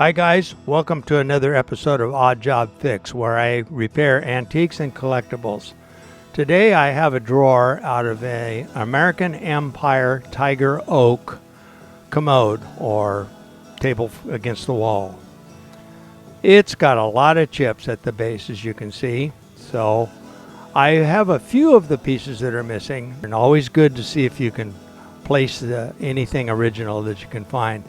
Hi guys, welcome to another episode of Odd Job Fix, where I repair antiques and collectibles. Today I have a drawer out of an American Empire Tiger Oak commode, or table against the wall. It's got a lot of chips at the base, as you can see, so I have a few of the pieces that are missing, and always good to see if you can place anything original that you can find.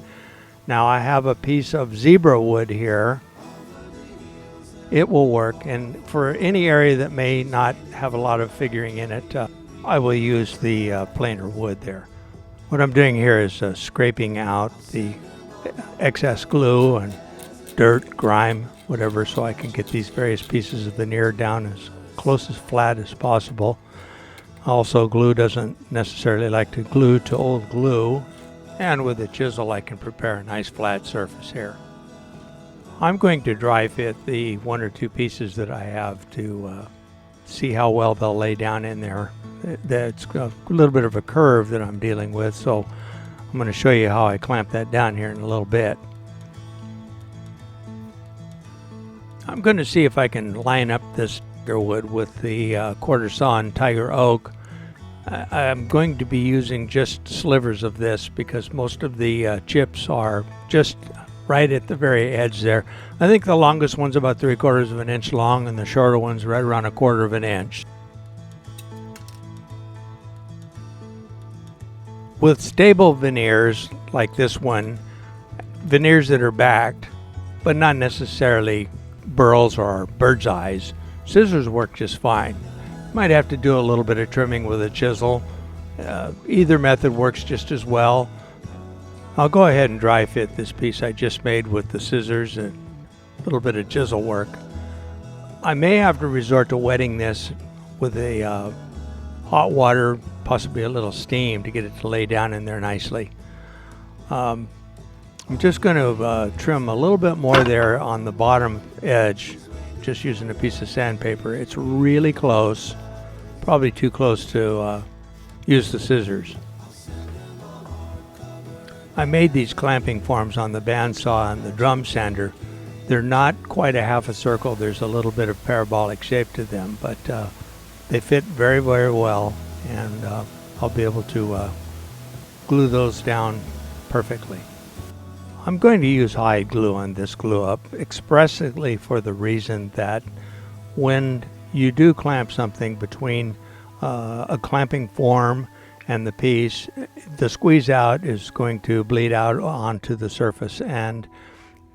Now I have a piece of zebra wood here. It will work, and for any area that may not have a lot of figuring in it, I will use the plainer wood there. What I'm doing here is scraping out the excess glue and dirt, grime, whatever, so I can get these various pieces of veneer down as close as flat as possible. Also, glue doesn't necessarily like to glue to old glue. And with a chisel I can prepare a nice flat surface here. I'm going to dry fit the one or two pieces that I have to see how well they'll lay down in there. That's a little bit of a curve that I'm dealing with, so I'm going to show you how I clamp that down here in a little bit. I'm going to see if I can line up this tiger wood with the quarter sawn tiger oak. I'm going to be using just slivers of this because most of the chips are just right at the very edge there. I think the longest one's about 3/4 of an inch long, and the shorter one's right around 1/4 of an inch. With stable veneers like this one, veneers that are backed, but not necessarily burls or bird's eyes, scissors work just fine. Might have to do a little bit of trimming with a chisel. Either method works just as well. I'll go ahead and dry fit this piece I just made with the scissors and a little bit of chisel work. I may have to resort to wetting this with a hot water, possibly a little steam, to get it to lay down in there nicely. I'm just going to trim a little bit more there on the bottom edge, just using a piece of sandpaper. It's really close, probably too close to use the scissors. I made these clamping forms on the bandsaw and the drum sander. They're not quite a half a circle. There's a little bit of parabolic shape to them, but they fit very, very well, and I'll be able to glue those down perfectly. I'm going to use hide glue on this glue up expressly for the reason that when you do clamp something between a clamping form and the piece, the squeeze out is going to bleed out onto the surface, and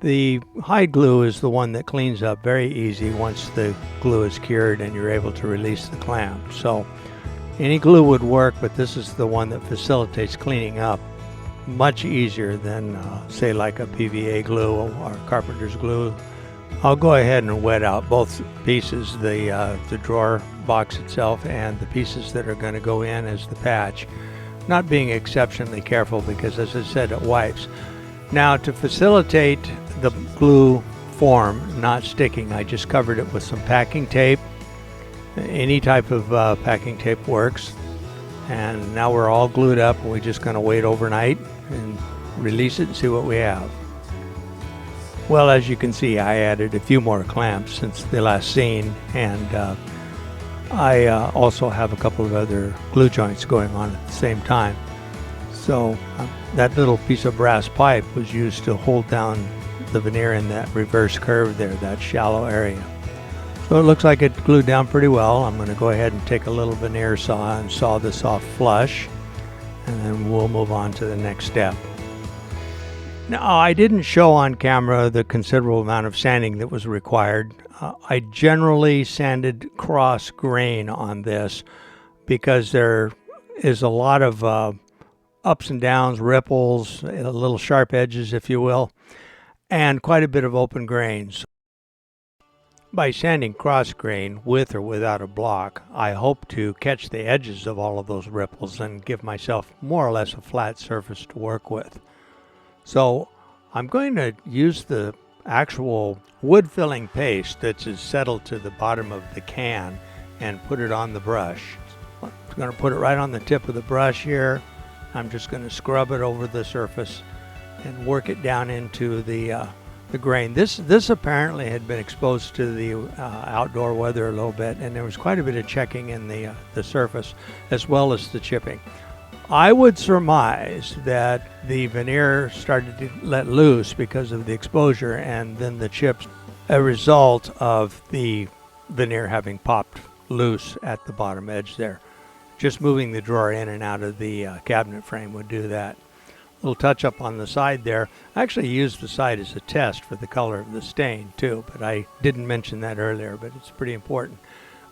the hide glue is the one that cleans up very easy once the glue is cured and you're able to release the clamp. So any glue would work, but this is the one that facilitates cleaning up much easier than say like a PVA glue or carpenter's glue. I'll go ahead and wet out both pieces, the drawer box itself and the pieces that are going to go in as the patch, not being exceptionally careful because, as I said, it wipes. Now, to facilitate the glue form not sticking, I just covered it with some packing tape. Any type of packing tape works. And now we're all glued up, and we're just going to wait overnight and release it and see what we have. Well, as you can see, I added a few more clamps since the last scene, and I also have a couple of other glue joints going on at the same time. So that little piece of brass pipe was used to hold down the veneer in that reverse curve there, that shallow area. So it looks like it glued down pretty well. I'm going to go ahead and take a little veneer saw and saw this off flush, and then we'll move on to the next step. Now, I didn't show on camera the considerable amount of sanding that was required. I generally sanded cross grain on this because there is a lot of ups and downs, ripples, little sharp edges, if you will, and quite a bit of open grains. By sanding cross grain with or without a block, I hope to catch the edges of all of those ripples and give myself more or less a flat surface to work with. So I'm going to use the actual wood filling paste that's settled to the bottom of the can and put it on the brush. I'm going to put it right on the tip of the brush here. I'm just going to scrub it over the surface and work it down into the the grain. This apparently had been exposed to the outdoor weather a little bit, and there was quite a bit of checking in the surface as well as the chipping. I would surmise that the veneer started to let loose because of the exposure, and then the chips, a result of the veneer having popped loose at the bottom edge there. Just moving the drawer in and out of the cabinet frame would do that. Little touch up on the side there. I actually used the side as a test for the color of the stain too, but I didn't mention that earlier, but it's pretty important.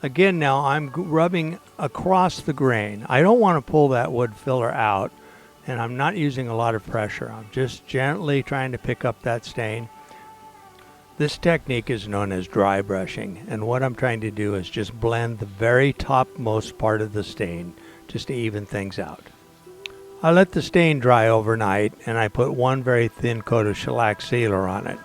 Again, now I'm rubbing across the grain. I don't want to pull that wood filler out, and I'm not using a lot of pressure. I'm just gently trying to pick up that stain. This technique is known as dry brushing, and what I'm trying to do is just blend the very topmost part of the stain just to even things out. I let the stain dry overnight, and I put one very thin coat of shellac sealer on it.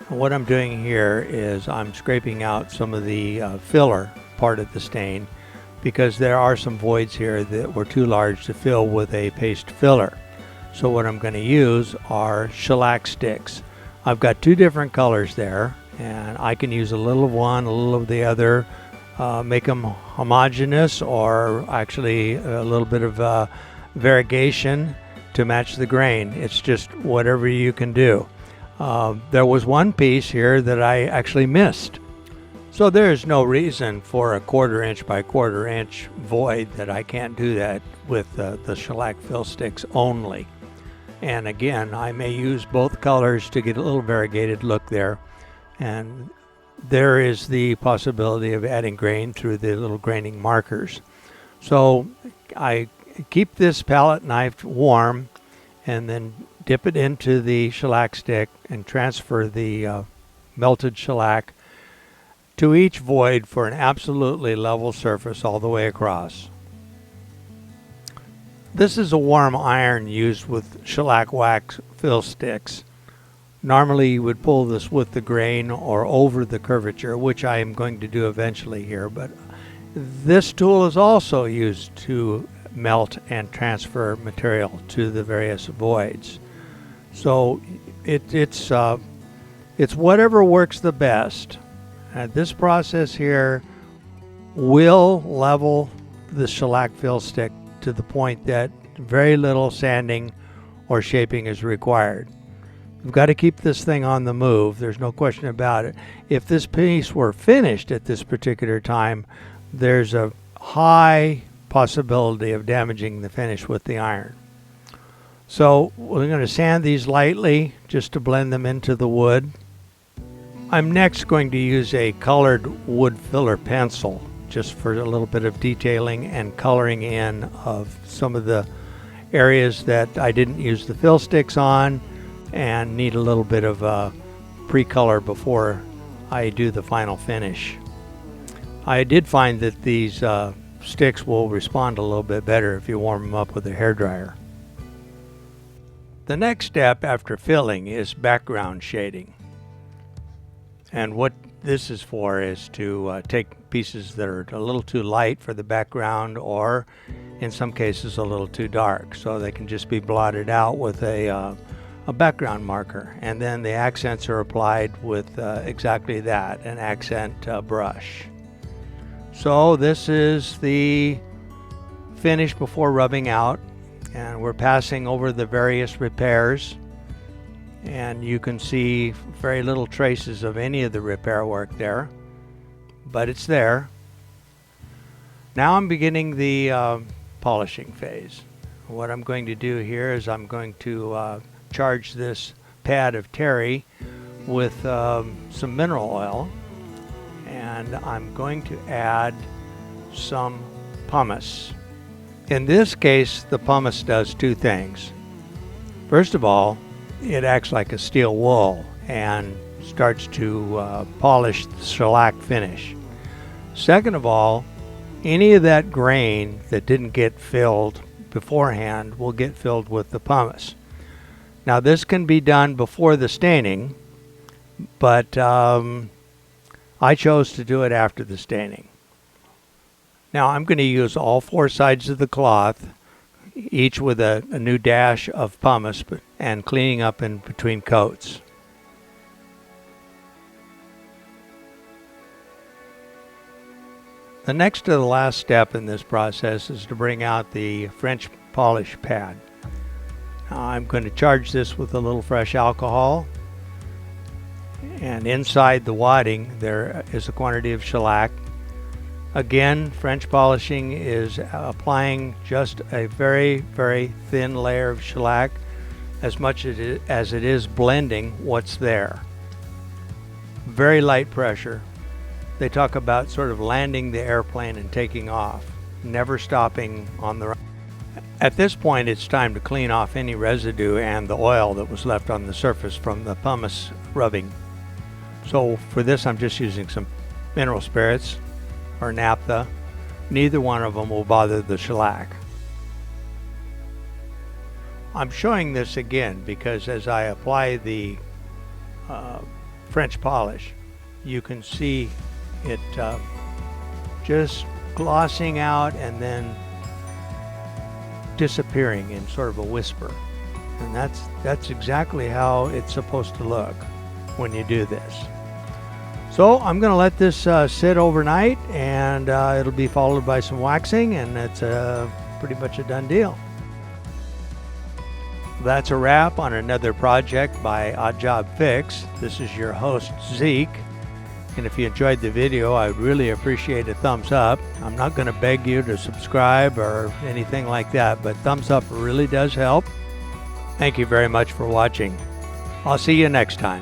And what I'm doing here is I'm scraping out some of the filler part of the stain, because there are some voids here that were too large to fill with a paste filler. So what I'm going to use are shellac sticks. I've got two different colors there, and I can use a little of one, a little of the other, make them homogeneous, or actually a little bit of variegation to match the grain. It's just whatever you can do. There was one piece here that I actually missed. So there's no reason for a 1/4 inch by 1/4 inch void that I can't do that with the shellac fill sticks only. And again, I may use both colors to get a little variegated look there. And there is the possibility of adding grain through the little graining markers. So I keep this palette knife warm and then dip it into the shellac stick and transfer the melted shellac to each void for an absolutely level surface all the way across. This is a warm iron used with shellac wax fill sticks. Normally you would pull this with the grain or over the curvature, which I am going to do eventually here, but this tool is also used to melt and transfer material to the various voids. So it's whatever works the best. This process here will level the shellac fill stick to the point that very little sanding or shaping is required. You've got to keep this thing on the move. There's no question about it. If this piece were finished at this particular time, there's a high possibility of damaging the finish with the iron. So we're going to sand these lightly just to blend them into the wood. I'm next going to use a colored wood filler pencil just for a little bit of detailing and coloring in of some of the areas that I didn't use the fill sticks on and need a little bit of pre-color before I do the final finish. I did find that these sticks will respond a little bit better if you warm them up with a hairdryer. The next step after filling is background shading. And what this is for is to take pieces that are a little too light for the background, or in some cases a little too dark, so they can just be blotted out with a background marker. And then the accents are applied with exactly that, an accent brush. So this is the finish before rubbing out, and we're passing over the various repairs, and you can see very little traces of any of the repair work there, but it's there. Now I'm beginning the polishing phase. What I'm going to do here is I'm going to charge this pad of terry with some mineral oil, and I'm going to add some pumice. In this case, the pumice does two things. First of all, it acts like a steel wool and starts to polish the shellac finish. Second of all, any of that grain that didn't get filled beforehand will get filled with the pumice. Now this can be done before the staining, but I chose to do it after the staining. Now I'm going to use all four sides of the cloth, each with a new dash of pumice, and cleaning up in between coats. The next to the last step in this process is to bring out the French polish pad. Now I'm going to charge this with a little fresh alcohol, and inside the wadding there is a quantity of shellac. Again, French polishing is applying just a very, very thin layer of shellac as much as it is blending what's there. Very light pressure. They talk about sort of landing the airplane and taking off, never stopping on the. At this point, it's time to clean off any residue and the oil that was left on the surface from the pumice rubbing. So for this, I'm just using some mineral spirits or naphtha. Neither one of them will bother the shellac. I'm showing this again because as I apply the French polish, you can see it just glossing out and then disappearing in sort of a whisper. And that's exactly how it's supposed to look when you do this. So I'm going to let this sit overnight, and it'll be followed by some waxing, and it's pretty much a done deal. That's a wrap on another project by Odd Job Fix. This is your host, Zeke. And if you enjoyed the video, I'd really appreciate a thumbs up. I'm not going to beg you to subscribe or anything like that, but thumbs up really does help. Thank you very much for watching. I'll see you next time.